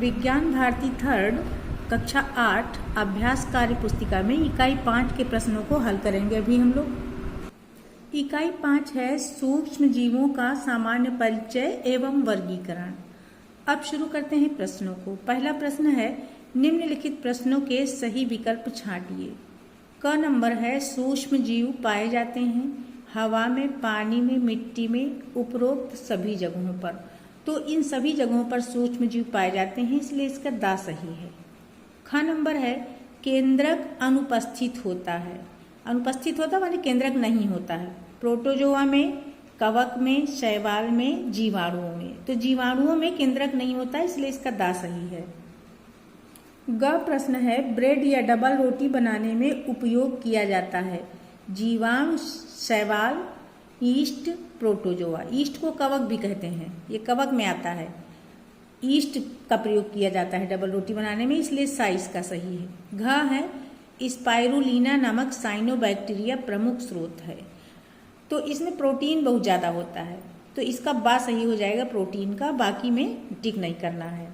विज्ञान भारती थर्ड कक्षा 8 अभ्यास कार्य पुस्तिका में इकाई 5 के प्रश्नों को हल करेंगे अभी हम लोग। इकाई 5 है सूक्ष्म जीवों का सामान्य परिचय एवं वर्गीकरण। अब शुरू करते हैं प्रश्नों को। पहला प्रश्न है निम्नलिखित प्रश्नों के सही विकल्प छांटिए। क नंबर है सूक्ष्म जीव पाए जाते हैं हवा में, पानी में, मिट्टी में, उपरोक्त सभी जगहों पर। तो इन सभी जगहों पर सूक्ष्म जीव पाए जाते हैं, इसलिए इसका दा सही है। ख नंबर है केंद्रक अनुपस्थित होता है। अनुपस्थित होता माने केंद्रक नहीं होता है। प्रोटोजोआ में, कवक में, शैवाल में, जीवाणुओं में। तो जीवाणुओं में केंद्रक नहीं होता है, इसलिए इसका दा सही है। ग प्रश्न है ब्रेड या डबल रोटी बनाने में उपयोग किया जाता है जीवाणु, शैवाल, ईस्ट, प्रोटोजोआ। ईस्ट को कवक भी कहते हैं, ये कवक में आता है। ईस्ट का प्रयोग किया जाता है डबल रोटी बनाने में, इसलिए साइज का सही है। घ है स्पाइरुलिना नामक साइनोबैक्टीरिया प्रमुख स्रोत है। तो इसमें प्रोटीन बहुत ज़्यादा होता है, तो इसका बा सही हो जाएगा प्रोटीन का, बाकी में टिक नहीं करना है।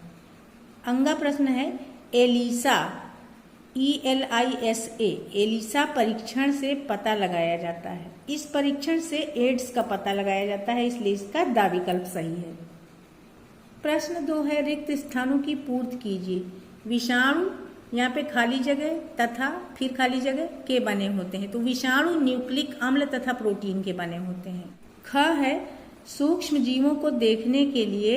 अंगा प्रश्न है एलिसा ELISA एलिसा परीक्षण से पता लगाया जाता है। इस परीक्षण से एड्स का पता लगाया जाता है, इसलिए इसका दा विकल्प सही है। प्रश्न 2 है रिक्त स्थानों की पूर्ति कीजिए। विषाणु यहाँ पे खाली जगह तथा फिर खाली जगह के बने होते हैं, तो विषाणु न्यूक्लिक अम्ल तथा प्रोटीन के बने होते हैं। ख है सूक्ष्म जीवों को देखने के लिए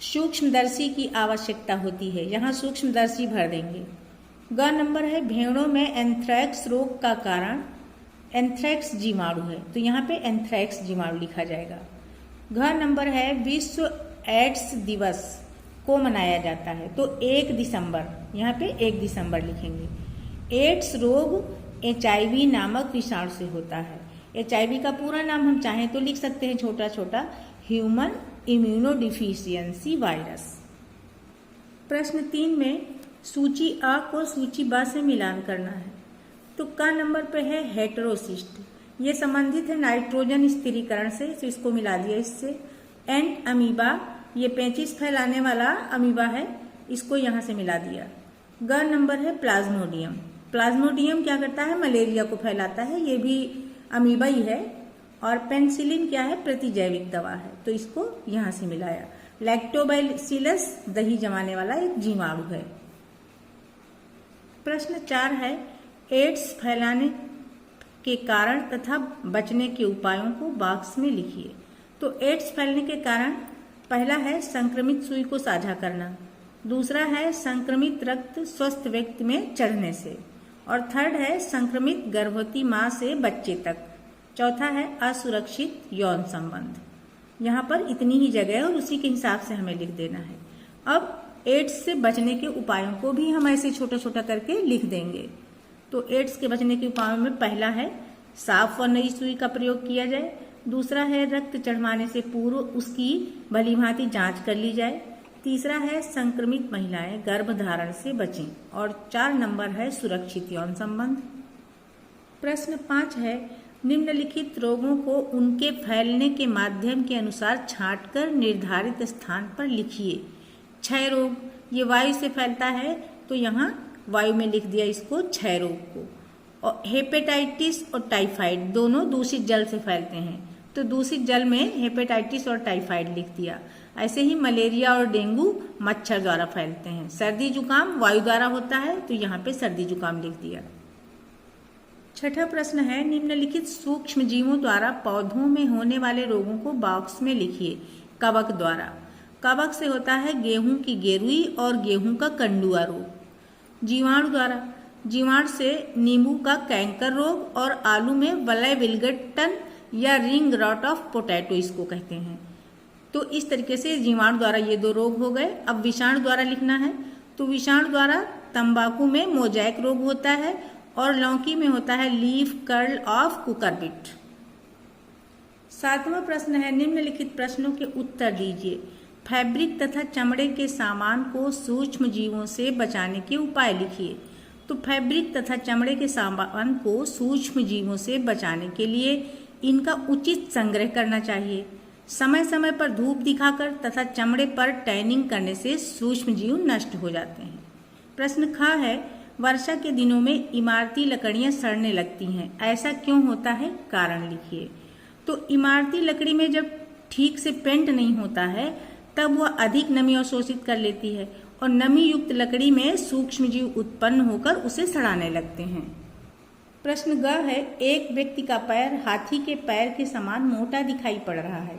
सूक्ष्मदर्शी की आवश्यकता होती है, यहाँ सूक्ष्मदर्शी भर देंगे। ग नंबर है भेड़ों में एंथ्रैक्स रोग का कारण एंथ्रैक्स जीवाणु है, तो यहाँ पे एंथ्रैक्स जीवाणु लिखा जाएगा। घ नंबर है विश्व एड्स दिवस को मनाया जाता है, तो 1 दिसंबर, यहाँ पे 1 दिसंबर लिखेंगे। एड्स रोग HIV नामक विषाणु से होता है। HIV का पूरा नाम हम चाहें तो लिख सकते हैं छोटा छोटा, ह्यूमन इम्यूनोडिफिशियंसी वायरस। प्रश्न 3 में सूची अ को सूची ब से मिलान करना है। तो क नंबर पे है हेटेरोसिस्ट, ये संबंधित है नाइट्रोजन स्थिरीकरण से, तो इसको मिला दिया इससे। एंड अमीबा, ये 35 फैलाने वाला अमीबा है, इसको यहाँ से मिला दिया। ग नंबर है प्लाज्मोडियम। प्लाज्मोडियम क्या करता है, मलेरिया को फैलाता है, ये भी अमीबा ही है। और पेनिसिलिन क्या है, प्रतिजैविक दवा है, तो इसको यहाँ से मिलाया। लैक्टोबैसिलस दही जमाने वाला एक जीवाणु है। प्रश्न 4 है एड्स फैलाने के कारण तथा बचने के उपायों को बॉक्स में लिखिए। तो एड्स फैलने के कारण पहला है संक्रमित सुई को साझा करना, दूसरा है संक्रमित रक्त स्वस्थ व्यक्ति में चढ़ने से, और थर्ड है संक्रमित गर्भवती माँ से बच्चे तक, चौथा है असुरक्षित यौन संबंध। यहाँ पर इतनी ही जगह है और उसी के हिसाब से हमें लिख देना है। अब एड्स से बचने के उपायों को भी हम ऐसे छोटा छोटा करके लिख देंगे। तो एड्स के बचने के उपायों में पहला है साफ व नई सुई का प्रयोग किया जाए, दूसरा है रक्त चढ़वाने से पूर्व उसकी भलीभांति जांच कर ली जाए, तीसरा है संक्रमित महिलाएं गर्भधारण से बचें, और 4 नंबर है सुरक्षित यौन संबंध। प्रश्न 5 है निम्नलिखित रोगों को उनके फैलने के माध्यम के अनुसार छांटकर निर्धारित स्थान पर लिखिए। क्षय रोग, ये वायु से फैलता है, तो यहाँ वायु में लिख दिया इसको क्षय रोग को। और हेपेटाइटिस और टाइफाइड दोनों दूषित जल से फैलते हैं, तो दूषित जल में हेपेटाइटिस और टाइफाइड लिख दिया। ऐसे ही मलेरिया और डेंगू मच्छर द्वारा फैलते हैं। सर्दी जुकाम वायु द्वारा होता है, तो यहाँ पे सर्दी जुकाम लिख दिया। छठा प्रश्न है निम्नलिखित सूक्ष्म जीवों द्वारा पौधों में होने वाले रोगों को बॉक्स में लिखिए। कवक द्वारा, कवक से होता है गेहूं की गेरुई और गेहूं का कंडुआ रोग। जीवाणु द्वारा, जीवाणु से नींबू का कैंकर रोग और आलू में वलय विलगटन या रिंग रॉट ऑफ पोटैटो इसको कहते हैं। तो इस तरीके से जीवाणु द्वारा ये 2 रोग हो गए। अब विषाणु द्वारा लिखना है, तो विषाणु द्वारा तंबाकू में मोजैक रोग होता है और लौकी में होता है लीफ कर्ल ऑफ कुकरबिट। 7वां प्रश्न है निम्नलिखित प्रश्नों के उत्तर दीजिए। फैब्रिक तथा चमड़े के सामान को सूक्ष्म जीवों से बचाने के उपाय लिखिए। तो फैब्रिक तथा चमड़े के सामान को सूक्ष्म जीवों से बचाने के लिए इनका उचित संग्रह करना चाहिए, समय समय पर धूप दिखाकर तथा चमड़े पर टैनिंग करने से सूक्ष्म जीव नष्ट हो जाते हैं। प्रश्न ख है, वर्षा के दिनों में इमारती लकड़ियां सड़ने लगती हैं, ऐसा क्यों होता है, कारण लिखिए। तो इमारती लकड़ी में जब ठीक से पेंट नहीं होता है तब वह अधिक नमी अवशोषित कर लेती है और नमी युक्त लकड़ी में सूक्ष्म जीव उत्पन्न होकर उसे सड़ाने लगते हैं। प्रश्न ग है, एक व्यक्ति का पैर हाथी के पैर के समान मोटा दिखाई पड़ रहा है,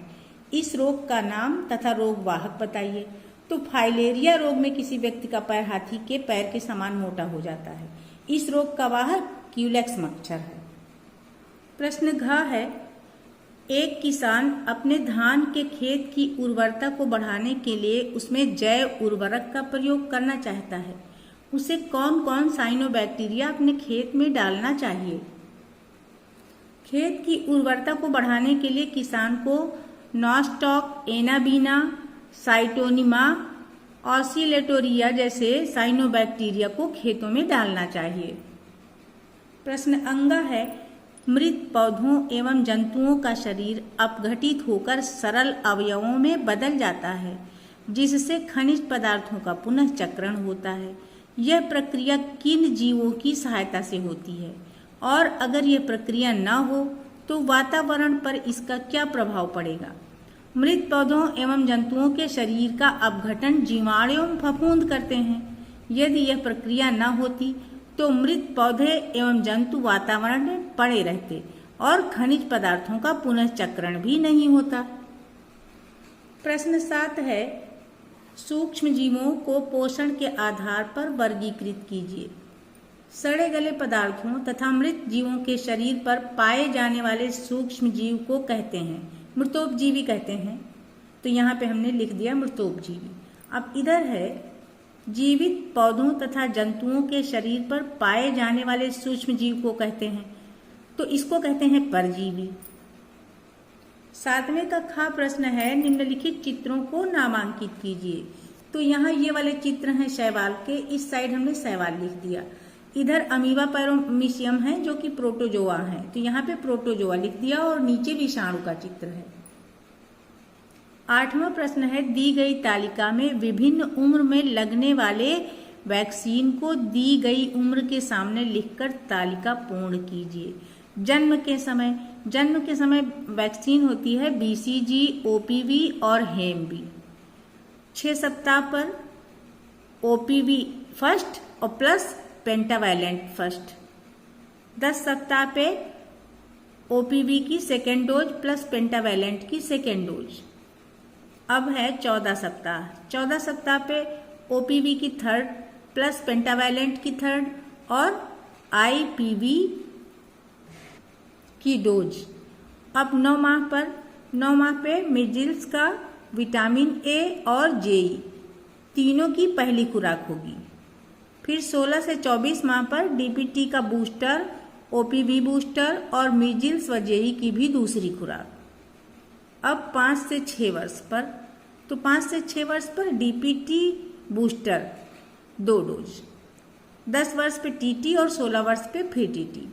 इस रोग का नाम तथा रोग वाहक बताइए। तो फाइलेरिया रोग में किसी व्यक्ति का पैर हाथी के पैर के समान मोटा हो जाता है, इस रोग का वाहक क्यूलेक्स मच्छर है। प्रश्न घ है, एक किसान अपने धान के खेत की उर्वरता को बढ़ाने के लिए उसमें जैव उर्वरक का प्रयोग करना चाहता है, उसे कौन कौन साइनोबैक्टीरिया अपने खेत में डालना चाहिए। खेत की उर्वरता को बढ़ाने के लिए किसान को नॉस्टॉक, एनाबीना, साइटोनिमा, ऑसिलेटोरिया जैसे साइनोबैक्टीरिया को खेतों में डालना चाहिए। प्रश्न अंगा है, मृत पौधों एवं जंतुओं का शरीर अपघटित होकर सरल अवयवों में बदल जाता है, जिससे खनिज पदार्थों का पुनः चक्रण होता है। यह प्रक्रिया किन जीवों की सहायता से होती है और अगर यह प्रक्रिया न हो तो वातावरण पर इसका क्या प्रभाव पड़ेगा। मृत पौधों एवं जंतुओं के शरीर का अपघटन जीवाणु एवं फफूंद करते हैं। यदि यह प्रक्रिया न होती तो मृत पौधे एवं जंतु वातावरण में पड़े रहते और खनिज पदार्थों का पुनः चक्रण भी नहीं होता। प्रश्न 7 है, सूक्ष्म जीवों को पोषण के आधार पर वर्गीकृत कीजिए। सड़े गले पदार्थों तथा मृत जीवों के शरीर पर पाए जाने वाले सूक्ष्म जीव को कहते हैं मृतोपजीवी कहते हैं। तो यहाँ पे हमने लिख दिया मृतोपजीवी। अब इधर है, जीवित पौधों तथा जंतुओं के शरीर पर पाए जाने वाले सूक्ष्म जीव को कहते हैं, तो इसको कहते हैं परजीवी। 7वें का ख प्रश्न है, निम्नलिखित चित्रों को नामांकित कीजिए। तो यहाँ ये वाले चित्र हैं शैवाल के, इस साइड हमने शैवाल लिख दिया। इधर अमीबा पैरोमीशियम है जो कि प्रोटोजोआ है, तो यहाँ पे प्रोटोजोआ लिख दिया और नीचे विषाणु का चित्र है। 8वां प्रश्न है, दी गई तालिका में विभिन्न उम्र में लगने वाले वैक्सीन को दी गई उम्र के सामने लिखकर तालिका पूर्ण कीजिए। जन्म के समय वैक्सीन होती है BCG, OPV और हेमबी। 6 सप्ताह पर OPV फर्स्ट और प्लस पेंटावैलेंट फर्स्ट। 10 सप्ताह पे OPV की सेकेंड डोज प्लस पेंटावैलेंट की सेकेंड डोज। अब है 14 सप्ताह। 14 सप्ताह पे OPV की थर्ड प्लस पेंटावैलेंट की थर्ड और IPV की डोज। अब 9 माह पे मिजिल्स का विटामिन A और JE तीनों की पहली खुराक होगी। फिर 16 से 24 माह पर DPT का बूस्टर, OPV बूस्टर और मिजिल्स व JE की भी दूसरी खुराक। अब 5 से 6 वर्ष पर, तो 5 से 6 वर्ष पर DPT बूस्टर 2 डोज। 10 वर्ष पे TT और 16 वर्ष पे फिर TT।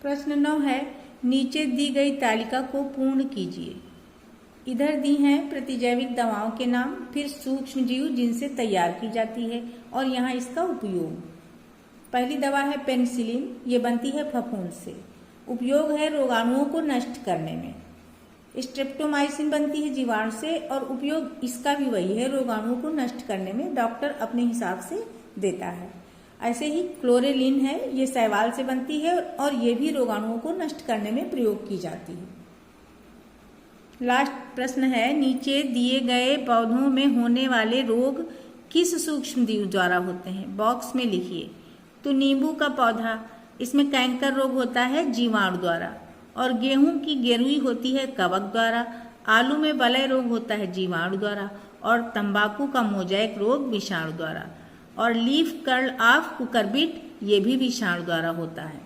प्रश्न 9 है, नीचे दी गई तालिका को पूर्ण कीजिए। इधर दी हैं प्रतिजैविक दवाओं के नाम, फिर सूक्ष्म जीव जिनसे तैयार की जाती है और यहाँ इसका उपयोग। पहली दवा है पेनिसिलिन, ये बनती है फफूंद से। उपयोग है रोगाणुओं को नष्ट करने में। स्ट्रेप्टोमाइसिन बनती है जीवाणु से और उपयोग इसका भी वही है, रोगाणुओं को नष्ट करने में डॉक्टर अपने हिसाब से देता है। ऐसे ही क्लोरेलिन है, ये शैवाल से बनती है और ये भी रोगाणुओं को नष्ट करने में प्रयोग की जाती है। लास्ट प्रश्न है, नीचे दिए गए पौधों में होने वाले रोग किस सूक्ष्म जीव द्वारा होते हैं, बॉक्स में लिखिए। तो नींबू का पौधा, इसमें कैंकर रोग होता है जीवाणु द्वारा और गेहूं की गेरुई होती है कवक द्वारा। आलू में वलय रोग होता है जीवाणु द्वारा और तंबाकू का मोजैक रोग विषाणु द्वारा और लीफ कर्ल ऑफ कुकुरबिट ये भी विषाणु द्वारा होता है।